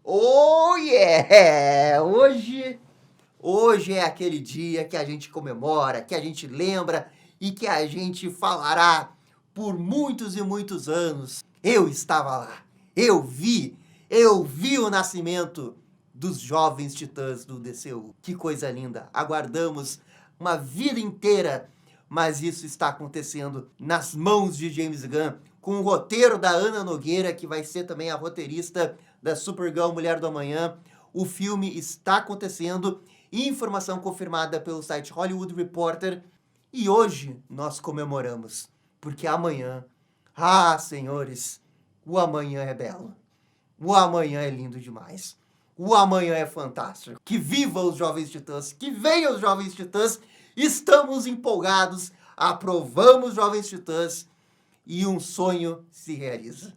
Oh yeah! Hoje é aquele dia que a gente comemora, que a gente lembra e que a gente falará por muitos e muitos anos. Eu estava lá, eu vi o nascimento dos Jovens Titãs do DCU. Que coisa linda! Aguardamos uma vida inteira, mas isso está acontecendo nas mãos de James Gunn, com o roteiro da Ana Nogueira, que vai ser também a roteirista da Supergirl Mulher do Amanhã. O filme está acontecendo, informação confirmada pelo site Hollywood Reporter, e hoje nós comemoramos, porque amanhã, senhores, o amanhã é belo, o amanhã é lindo demais, o amanhã é fantástico. Que viva os Jovens Titãs, que venham os Jovens Titãs, estamos empolgados, aprovamos Jovens Titãs e um sonho se realiza.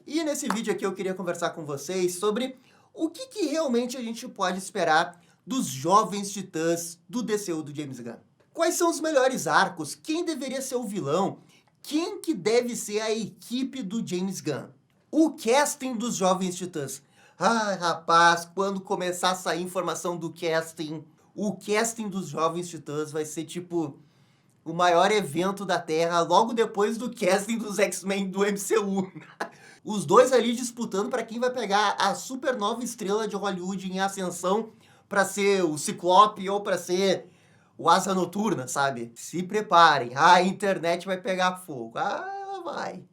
E nesse vídeo aqui eu queria conversar com vocês sobre o que realmente a gente pode esperar dos Jovens Titãs do DCU do James Gunn. Quais são os melhores arcos? Quem deveria ser o vilão? Quem que deve ser a equipe do James Gunn? O casting dos Jovens Titãs. Rapaz, quando começar a sair informação do casting, o casting dos Jovens Titãs vai ser tipo o maior evento da Terra, logo depois do casting dos X-Men do MCU. Os dois ali disputando para quem vai pegar a supernova estrela de Hollywood em ascensão para ser o Ciclope ou para ser o Asa Noturna, sabe? Se preparem, a internet vai pegar fogo. Ela vai.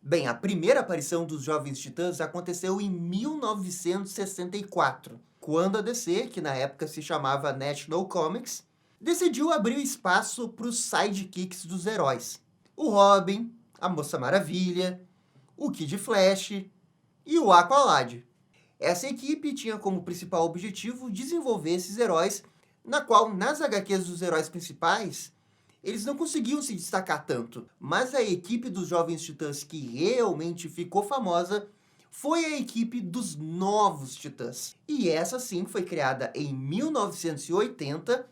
Bem, a primeira aparição dos Jovens Titãs aconteceu em 1964, quando a DC, que na época se chamava National Comics, decidiu abrir espaço para os sidekicks dos heróis. O Robin, a Moça Maravilha, o Kid Flash e o Aqualad. Essa equipe tinha como principal objetivo desenvolver esses heróis, na qual, nas HQs dos heróis principais, eles não conseguiam se destacar tanto. Mas a equipe dos Jovens Titãs que realmente ficou famosa foi a equipe dos Novos Titãs. E essa sim foi criada em 1980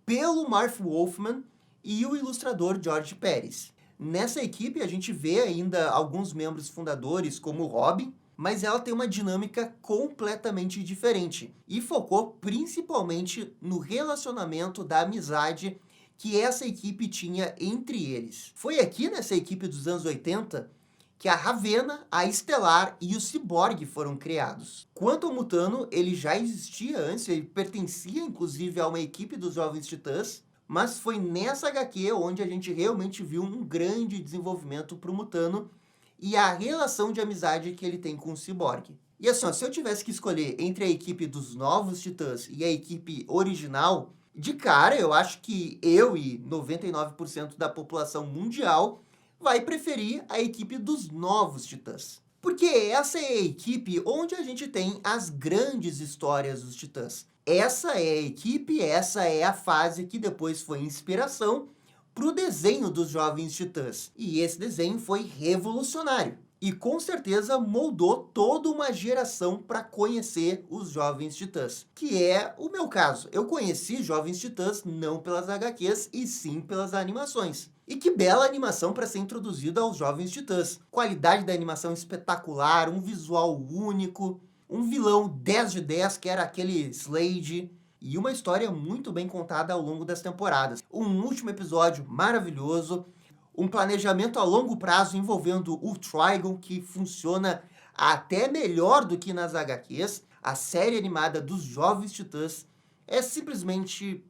pelo Marv Wolfman e o ilustrador George Pérez. Nessa equipe a gente vê ainda alguns membros fundadores, como o Robin, mas ela tem uma dinâmica completamente diferente e focou principalmente no relacionamento da amizade que essa equipe tinha entre eles. Foi aqui nessa equipe dos anos 80 que a Ravena, a Estelar e o Cyborg foram criados. Quanto ao Mutano, ele já existia antes, ele pertencia inclusive a uma equipe dos Jovens Titãs, mas foi nessa HQ onde a gente realmente viu um grande desenvolvimento para o Mutano e a relação de amizade que ele tem com o Cyborg. E assim, se eu tivesse que escolher entre a equipe dos Novos Titãs e a equipe original, de cara eu acho que eu e 99% da população mundial vai preferir a equipe dos Novos Titãs. Porque essa é a equipe onde a gente tem as grandes histórias dos Titãs. Essa é a equipe, essa é a fase que depois foi inspiração para o desenho dos Jovens Titãs. E esse desenho foi revolucionário. E com certeza moldou toda uma geração para conhecer os Jovens Titãs. Que é o meu caso. Eu conheci Jovens Titãs não pelas HQs, e sim pelas animações. E que bela animação para ser introduzida aos Jovens Titãs. Qualidade da animação espetacular, um visual único, um vilão 10 de 10, que era aquele Slade, e uma história muito bem contada ao longo das temporadas. Um último episódio maravilhoso, um planejamento a longo prazo envolvendo o Trigon, que funciona até melhor do que nas HQs. A série animada dos Jovens Titãs é simplesmente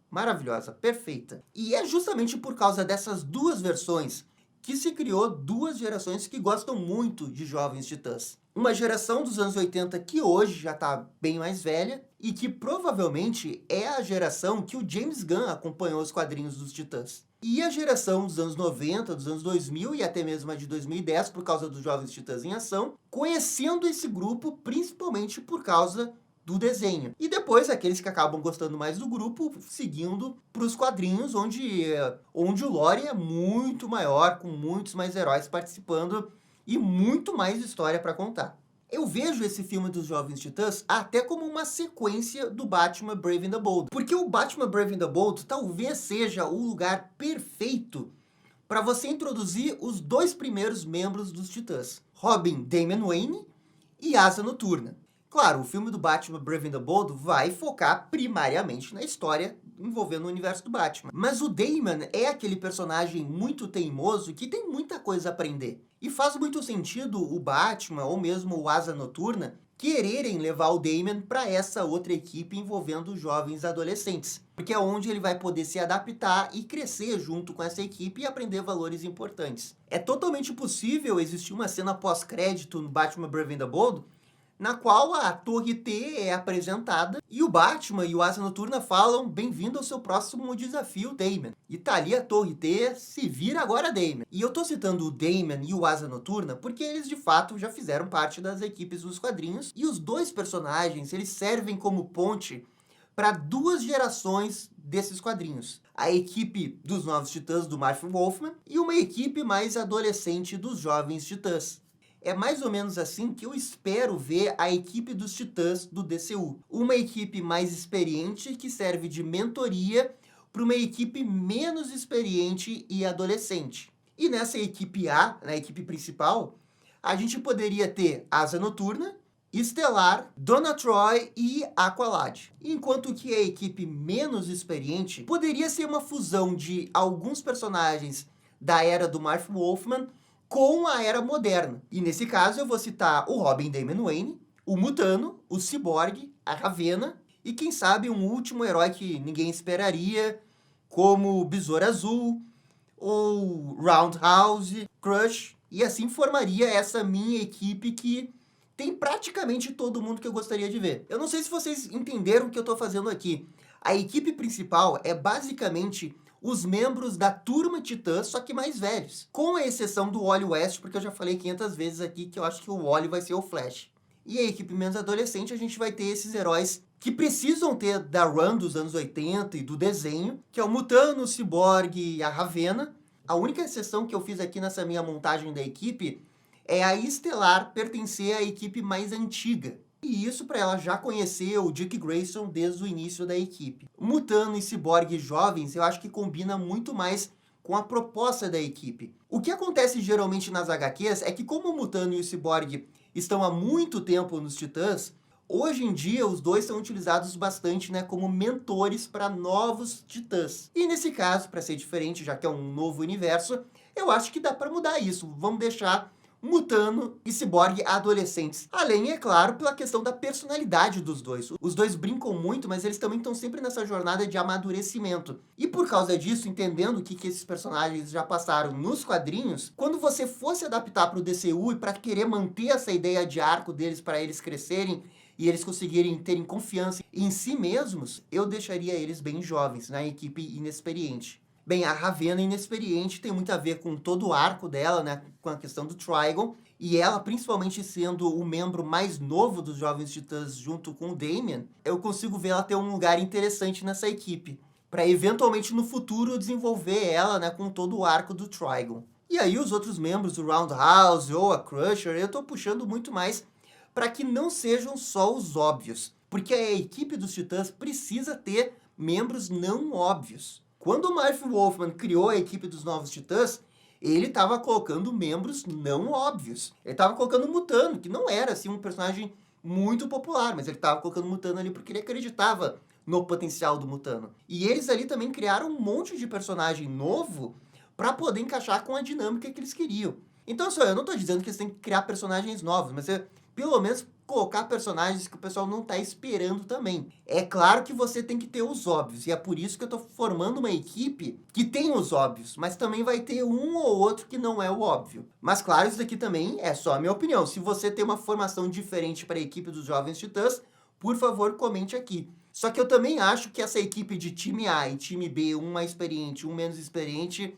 maravilhosa, perfeita. E é justamente por causa dessas duas versões que se criou duas gerações que gostam muito de Jovens Titãs. Uma geração dos anos 80 que hoje já está bem mais velha e que provavelmente é a geração que o James Gunn acompanhou os quadrinhos dos Titãs. E a geração dos anos 90, dos anos 2000 e até mesmo a de 2010 por causa dos Jovens Titãs em Ação, conhecendo esse grupo principalmente por causa do desenho. E depois aqueles que acabam gostando mais do grupo, seguindo para os quadrinhos, onde o lore é muito maior, com muitos mais heróis participando e muito mais história para contar. Eu vejo esse filme dos Jovens Titãs até como uma sequência do Batman Brave and the Bold. Porque o Batman Brave and the Bold talvez seja o lugar perfeito para você introduzir os dois primeiros membros dos Titãs, Robin Damian Wayne e Asa Noturna. Claro, o filme do Batman Brave and the Bold vai focar primariamente na história envolvendo o universo do Batman. Mas o Damian é aquele personagem muito teimoso que tem muita coisa a aprender. E faz muito sentido o Batman, ou mesmo o Asa Noturna, quererem levar o Damian para essa outra equipe envolvendo jovens adolescentes. Porque é onde ele vai poder se adaptar e crescer junto com essa equipe e aprender valores importantes. É totalmente possível existir uma cena pós-crédito no Batman Brave and the Bold, na qual a Torre T é apresentada e o Batman e o Asa Noturna falam bem-vindo ao seu próximo desafio, Damian. E tá ali a Torre T, se vira agora, Damian. E eu tô citando o Damian e o Asa Noturna porque eles de fato já fizeram parte das equipes dos quadrinhos e os dois personagens, eles servem como ponte para duas gerações desses quadrinhos. A equipe dos Novos Titãs do Marv Wolfman e uma equipe mais adolescente dos Jovens Titãs. É mais ou menos assim que eu espero ver a equipe dos Titãs do DCU. Uma equipe mais experiente que serve de mentoria para uma equipe menos experiente e adolescente. E nessa equipe A, na equipe principal, a gente poderia ter Asa Noturna, Estelar, Donna Troy e Aqualad. Enquanto que a equipe menos experiente poderia ser uma fusão de alguns personagens da era do Marv Wolfman com a era moderna. E nesse caso eu vou citar o Robin Damian Wayne, o Mutano, o Cyborg, a Ravena e quem sabe um último herói que ninguém esperaria, como Besouro Azul ou Roundhouse, Crush, e assim formaria essa minha equipe que tem praticamente todo mundo que eu gostaria de ver. Eu não sei se vocês entenderam o que eu estou fazendo aqui. A equipe principal é basicamente os membros da Turma Titã, só que mais velhos. Com a exceção do Wally West, porque eu já falei 500 vezes aqui que eu acho que o Wally vai ser o Flash. E a equipe menos adolescente, a gente vai ter esses heróis que precisam ter da run dos anos 80 e do desenho, que é o Mutano, o Cyborg e a Ravena. A única exceção que eu fiz aqui nessa minha montagem da equipe é a Estelar pertencer à equipe mais antiga. E isso para ela já conhecer o Dick Grayson desde o início da equipe. Mutano e Cyborg jovens eu acho que combina muito mais com a proposta da equipe. O que acontece geralmente nas HQs é que como o Mutano e o Cyborg estão há muito tempo nos Titãs, hoje em dia os dois são utilizados bastante, né, como mentores para novos Titãs. E nesse caso, para ser diferente, já que é um novo universo, eu acho que dá para mudar isso. Vamos deixar Mutano e Cyborg adolescentes. Além, é claro, pela questão da personalidade dos dois. Os dois brincam muito, mas eles também estão sempre nessa jornada de amadurecimento. E por causa disso, entendendo o que esses personagens já passaram nos quadrinhos, quando você fosse adaptar para o DCU e para querer manter essa ideia de arco deles para eles crescerem e eles conseguirem terem confiança em si mesmos, eu deixaria eles bem jovens, na equipe inexperiente. Bem, a Ravena inexperiente tem muito a ver com todo o arco dela, né, com a questão do Trigon, e ela, principalmente sendo o membro mais novo dos Jovens Titãs junto com o Damian, eu consigo ver ela ter um lugar interessante nessa equipe, para eventualmente no futuro desenvolver ela, né, com todo o arco do Trigon. E aí os outros membros, o Roundhouse ou a Crusher, eu tô puxando muito mais para que não sejam só os óbvios, porque a equipe dos Titãs precisa ter membros não óbvios. Quando o Marv Wolfman criou a equipe dos Novos Titãs, ele estava colocando membros não óbvios. Ele estava colocando o Mutano, que não era assim um personagem muito popular, mas ele estava colocando o Mutano ali porque ele acreditava no potencial do Mutano. E eles ali também criaram um monte de personagem novo para poder encaixar com a dinâmica que eles queriam. Então, eu não estou dizendo que eles têm que criar personagens novos, mas pelo menos colocar personagens que o pessoal não está esperando também. É claro que você tem que ter os óbvios, e é por isso que eu estou formando uma equipe que tem os óbvios, mas também vai ter um ou outro que não é o óbvio. Mas claro, isso daqui também é só a minha opinião. Se você tem uma formação diferente para a equipe dos Jovens Titãs, por favor, comente aqui. Só que eu também acho que essa equipe de time A e time B, um mais experiente, um menos experiente,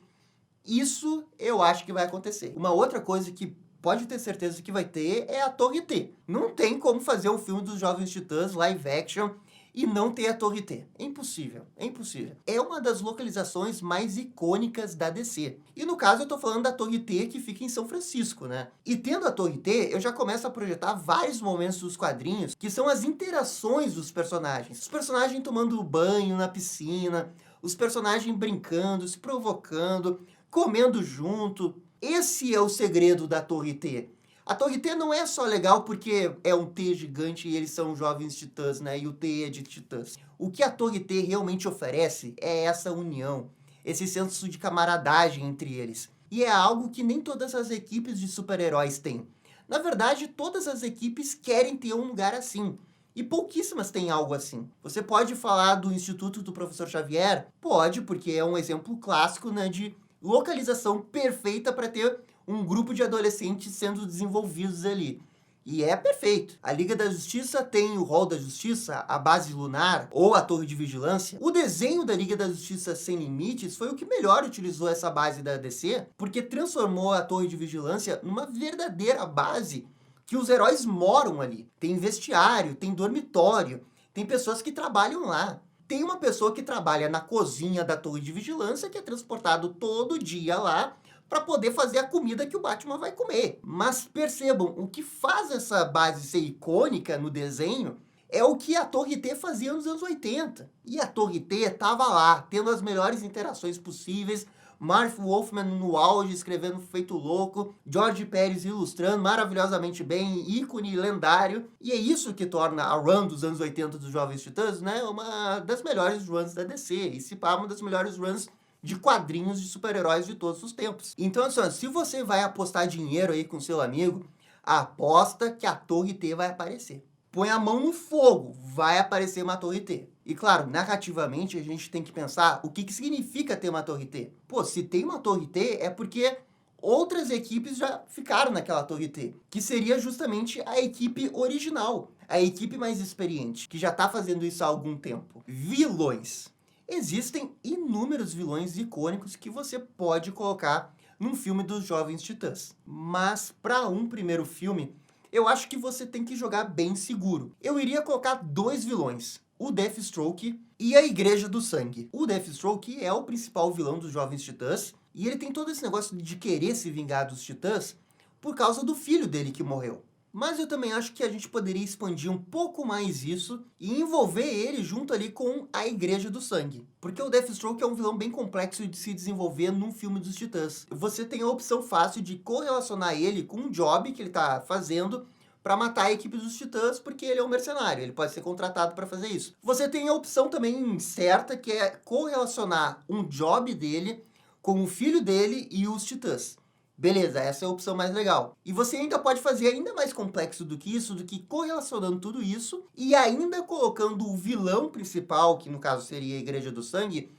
isso eu acho que vai acontecer. Uma outra coisa que pode ter certeza que vai ter é a Torre T. Não tem como fazer um filme dos Jovens Titãs live action e não ter a Torre T. É impossível, é impossível. É uma das localizações mais icônicas da DC. E no caso eu tô falando da Torre T que fica em São Francisco, né? E tendo a Torre T, eu já começo a projetar vários momentos dos quadrinhos que são as interações dos personagens. Os personagens tomando banho na piscina, os personagens brincando, se provocando, comendo junto. Esse é o segredo da Torre T. A Torre T não é só legal porque é um T gigante e eles são jovens titãs, né? E o T é de titãs. O que a Torre T realmente oferece é essa união, esse senso de camaradagem entre eles. E é algo que nem todas as equipes de super-heróis têm. Na verdade, todas as equipes querem ter um lugar assim. E pouquíssimas têm algo assim. Você pode falar do Instituto do Professor Xavier? Pode, porque é um exemplo clássico, né, de localização perfeita para ter um grupo de adolescentes sendo desenvolvidos ali. E é perfeito. A Liga da Justiça tem o Hall da Justiça, a Base Lunar ou a Torre de Vigilância. O desenho da Liga da Justiça Sem Limites foi o que melhor utilizou essa base da DC, porque transformou a Torre de Vigilância numa verdadeira base que os heróis moram ali. Tem vestiário, tem dormitório, tem pessoas que trabalham lá. Tem uma pessoa que trabalha na cozinha da Torre de Vigilância que é transportado todo dia lá para poder fazer a comida que o Batman vai comer. Mas percebam, o que faz essa base ser icônica no desenho é o que a Torre T fazia nos anos 80. E a Torre T estava lá, tendo as melhores interações possíveis, Marv Wolfman no auge, escrevendo feito louco, George Pérez ilustrando maravilhosamente bem, ícone lendário. E é isso que torna a run dos anos 80 dos Jovens Titãs, né, uma das melhores runs da DC, e se pá, uma das melhores runs de quadrinhos de super-heróis de todos os tempos. Então, assim, se você vai apostar dinheiro aí com seu amigo, aposta que a Torre T vai aparecer. Põe a mão no fogo, vai aparecer uma Torre T. E claro, narrativamente a gente tem que pensar o que significa ter uma Torre T. Pô, se tem uma Torre T é porque outras equipes já ficaram naquela Torre T, que seria justamente a equipe original, a equipe mais experiente, que já está fazendo isso há algum tempo. Vilões. Existem inúmeros vilões icônicos que você pode colocar num filme dos Jovens Titãs. Mas para um primeiro filme, eu acho que você tem que jogar bem seguro. Eu iria colocar 2 vilões, o Deathstroke e a Igreja do Sangue. O Deathstroke é o principal vilão dos Jovens Titãs, e ele tem todo esse negócio de querer se vingar dos Titãs por causa do filho dele que morreu. Mas eu também acho que a gente poderia expandir um pouco mais isso e envolver ele junto ali com a Igreja do Sangue. Porque o Deathstroke é um vilão bem complexo de se desenvolver num filme dos Titãs. Você tem a opção fácil de correlacionar ele com um job que ele tá fazendo para matar a equipe dos Titãs, porque ele é um mercenário, ele pode ser contratado para fazer isso. Você tem a opção também certa, que é correlacionar um job dele com o filho dele e os Titãs. Beleza, essa é a opção mais legal. E você ainda pode fazer ainda mais complexo do que isso, do que correlacionando tudo isso e ainda colocando o vilão principal, que no caso seria a Igreja do Sangue,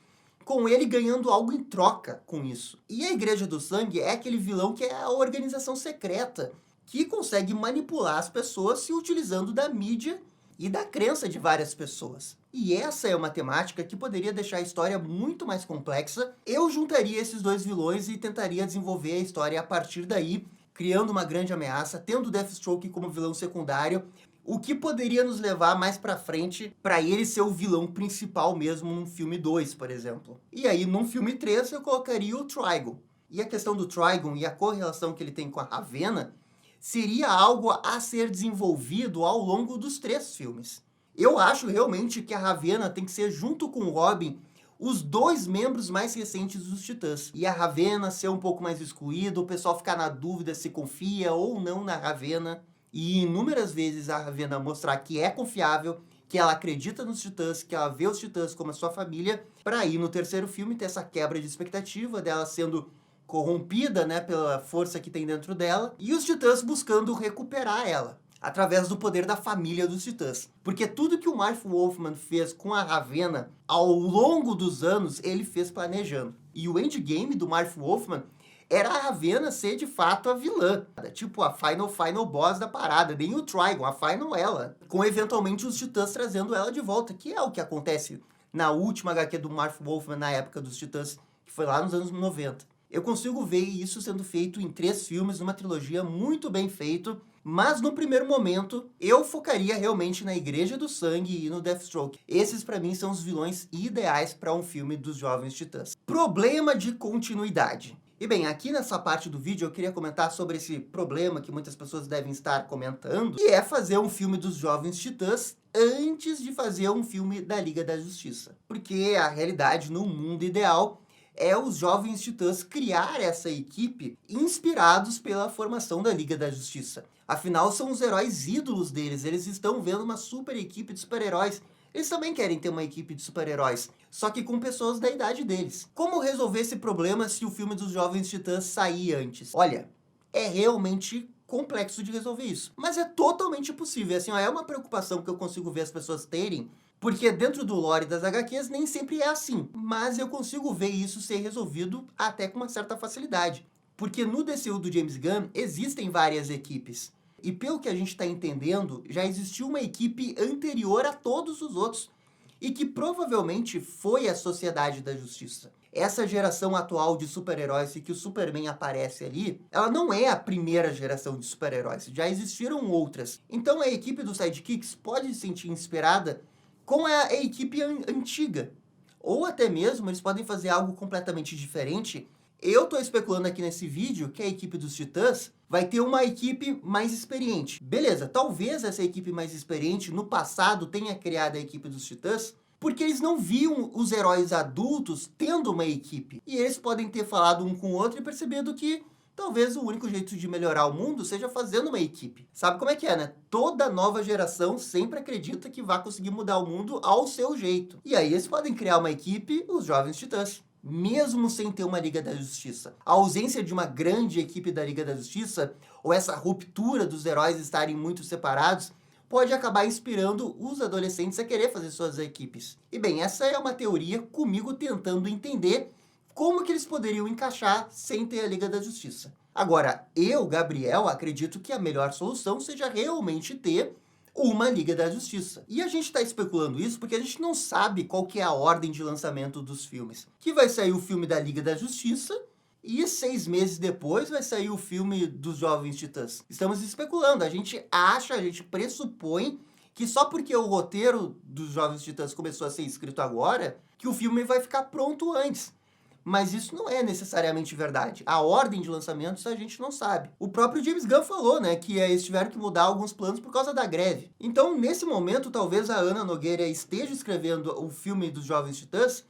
com ele ganhando algo em troca com isso. E a Igreja do Sangue é aquele vilão que é a organização secreta, que consegue manipular as pessoas se utilizando da mídia e da crença de várias pessoas. E essa é uma temática que poderia deixar a história muito mais complexa. Eu juntaria esses 2 vilões e tentaria desenvolver a história a partir daí, criando uma grande ameaça, tendo o Deathstroke como vilão secundário, o que poderia nos levar mais pra frente para ele ser o vilão principal mesmo num filme 2, por exemplo. E aí, num filme 3, eu colocaria o Trigon. E a questão do Trigon e a correlação que ele tem com a Ravena seria algo a ser desenvolvido ao longo dos 3 filmes. Eu acho realmente que a Ravena tem que ser, junto com o Robin, os 2 membros mais recentes dos Titãs. E a Ravena ser um pouco mais excluída, o pessoal ficar na dúvida se confia ou não na Ravena. E inúmeras vezes a Ravena mostrar que é confiável, que ela acredita nos Titãs, que ela vê os Titãs como a sua família, para ir no 3º filme ter essa quebra de expectativa dela sendo corrompida, né, pela força que tem dentro dela, e os Titãs buscando recuperar ela, através do poder da família dos Titãs. Porque tudo que o Marv Wolfman fez com a Ravena, ao longo dos anos, ele fez planejando. E o endgame do Marv Wolfman era a Ravena ser, de fato, a vilã. Tipo, a final boss da parada. Nem o Trigon, a final ela. Com, eventualmente, os Titãs trazendo ela de volta, que é o que acontece na última HQ do Marv Wolfman, na época dos Titãs, que foi lá nos anos 90. Eu consigo ver isso sendo feito em 3 filmes, numa trilogia muito bem feito, mas no primeiro momento eu focaria realmente na Igreja do Sangue e no Deathstroke. Esses para mim são os vilões ideais para um filme dos Jovens Titãs. Problema de continuidade. E bem, aqui nessa parte do vídeo eu queria comentar sobre esse problema que muitas pessoas devem estar comentando, que é fazer um filme dos Jovens Titãs antes de fazer um filme da Liga da Justiça. Porque a realidade no mundo ideal é os Jovens Titãs criar essa equipe inspirados pela formação da Liga da Justiça. Afinal, são os heróis ídolos deles, eles estão vendo uma super equipe de super-heróis. Eles também querem ter uma equipe de super-heróis, só que com pessoas da idade deles. Como resolver esse problema se o filme dos Jovens Titãs sair antes? Olha, é realmente complexo de resolver isso, mas é totalmente possível. Assim, ó, é uma preocupação que eu consigo ver as pessoas terem, porque dentro do lore das HQs nem sempre é assim, mas eu consigo ver isso ser resolvido até com uma certa facilidade. Porque no DCU do James Gunn existem várias equipes. E pelo que a gente está entendendo, já existiu uma equipe anterior a todos os outros, e que provavelmente foi a Sociedade da Justiça. Essa geração atual de super-heróis e que o Superman aparece ali, ela não é a primeira geração de super-heróis, já existiram outras. Então a equipe dos Sidekicks pode se sentir inspirada com a equipe antiga. Ou até mesmo eles podem fazer algo completamente diferente. Eu tô especulando aqui nesse vídeo que a equipe dos Titãs vai ter uma equipe mais experiente. Beleza, talvez essa equipe mais experiente no passado tenha criado a equipe dos Titãs porque eles não viam os heróis adultos tendo uma equipe. E eles podem ter falado um com o outro e percebido que talvez o único jeito de melhorar o mundo seja fazendo uma equipe. Sabe como é que é, né? Toda nova geração sempre acredita que vai conseguir mudar o mundo ao seu jeito. E aí eles podem criar uma equipe, os Jovens Titãs. Mesmo sem ter uma Liga da Justiça. A ausência de uma grande equipe da Liga da Justiça, ou essa ruptura dos heróis estarem muito separados, pode acabar inspirando os adolescentes a querer fazer suas equipes. E bem, essa é uma teoria comigo tentando entender como que eles poderiam encaixar sem ter a Liga da Justiça. Agora, eu, Gabriel, acredito que a melhor solução seja realmente ter uma Liga da Justiça. E a gente está especulando isso porque a gente não sabe qual que é a ordem de lançamento dos filmes. Que vai sair o filme da Liga da Justiça e 6 meses depois vai sair o filme dos Jovens Titãs. Estamos especulando, a gente acha, a gente pressupõe que só porque o roteiro dos Jovens Titãs começou a ser escrito agora, que o filme vai ficar pronto antes. Mas isso não é necessariamente verdade. A ordem de lançamentos a gente não sabe. O próprio James Gunn falou, né, que eles tiveram que mudar alguns planos por causa da greve. Então, nesse momento, talvez a Ana Nogueira esteja escrevendo o filme dos Jovens Titãs,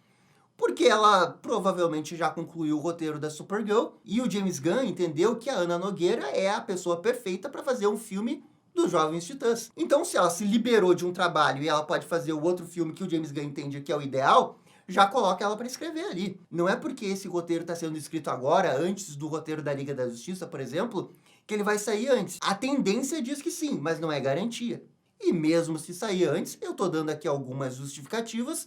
porque ela provavelmente já concluiu o roteiro da Supergirl, e o James Gunn entendeu que a Ana Nogueira é a pessoa perfeita para fazer um filme dos Jovens Titãs. Então, se ela se liberou de um trabalho e ela pode fazer o outro filme que o James Gunn entende que é o ideal, já coloca ela para escrever ali. Não é porque esse roteiro está sendo escrito agora, antes do roteiro da Liga da Justiça, por exemplo, que ele vai sair antes. A tendência diz que sim, mas não é garantia. E mesmo se sair antes, eu estou dando aqui algumas justificativas,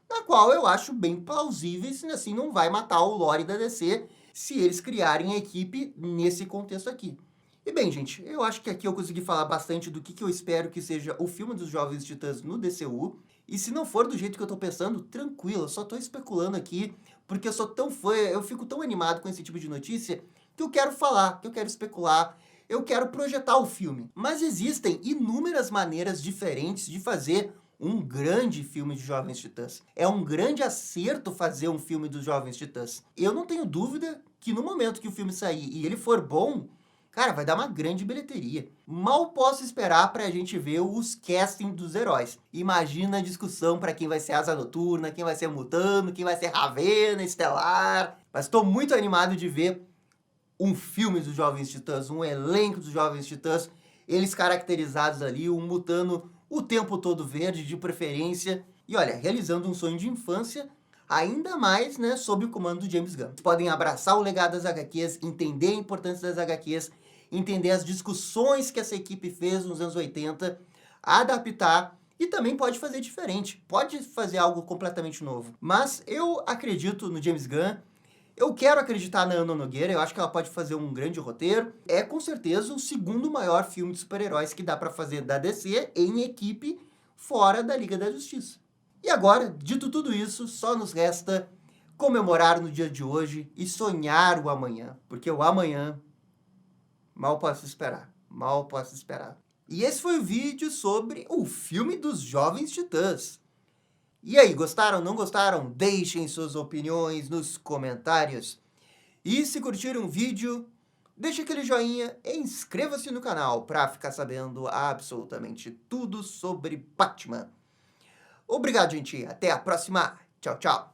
na qual eu acho bem plausíveis, e assim não vai matar o lore da DC se eles criarem a equipe nesse contexto aqui. E bem, gente, eu acho que aqui eu consegui falar bastante do que eu espero que seja o filme dos Jovens Titãs no DCU. E se não for do jeito que eu tô pensando, tranquilo, eu só tô especulando aqui, porque eu sou tão fã, eu fico tão animado com esse tipo de notícia, que eu quero falar, que eu quero especular, eu quero projetar o filme. Mas existem inúmeras maneiras diferentes de fazer um grande filme de Jovens Titãs. É um grande acerto fazer um filme dos Jovens Titãs. Eu não tenho dúvida que no momento que o filme sair e ele for bom, cara, vai dar uma grande bilheteria. Mal posso esperar pra gente ver os casting dos heróis. Imagina a discussão pra quem vai ser Asa Noturna, quem vai ser Mutano, quem vai ser Ravena, Estelar. Mas tô muito animado de ver um filme dos Jovens Titãs, um elenco dos Jovens Titãs, eles caracterizados ali, um Mutano o tempo todo verde, de preferência. E olha, realizando um sonho de infância, ainda mais, né, sob o comando do James Gunn. Vocês podem abraçar o legado das HQs, entender a importância das HQs, entender as discussões que essa equipe fez nos anos 80, adaptar e também pode fazer diferente, pode fazer algo completamente novo. Mas eu acredito no James Gunn, eu quero acreditar na Ana Nogueira, eu acho que ela pode fazer um grande roteiro. É com certeza o segundo maior filme de super-heróis que dá pra fazer da DC em equipe fora da Liga da Justiça. E agora, dito tudo isso, só nos resta comemorar no dia de hoje e sonhar o amanhã, porque o amanhã mal posso esperar, mal posso esperar. E esse foi o vídeo sobre o filme dos Jovens Titãs. E aí, gostaram, não gostaram? Deixem suas opiniões nos comentários. E se curtiram o vídeo, deixe aquele joinha e inscreva-se no canal para ficar sabendo absolutamente tudo sobre Batman. Obrigado, gente. Até a próxima. Tchau, tchau.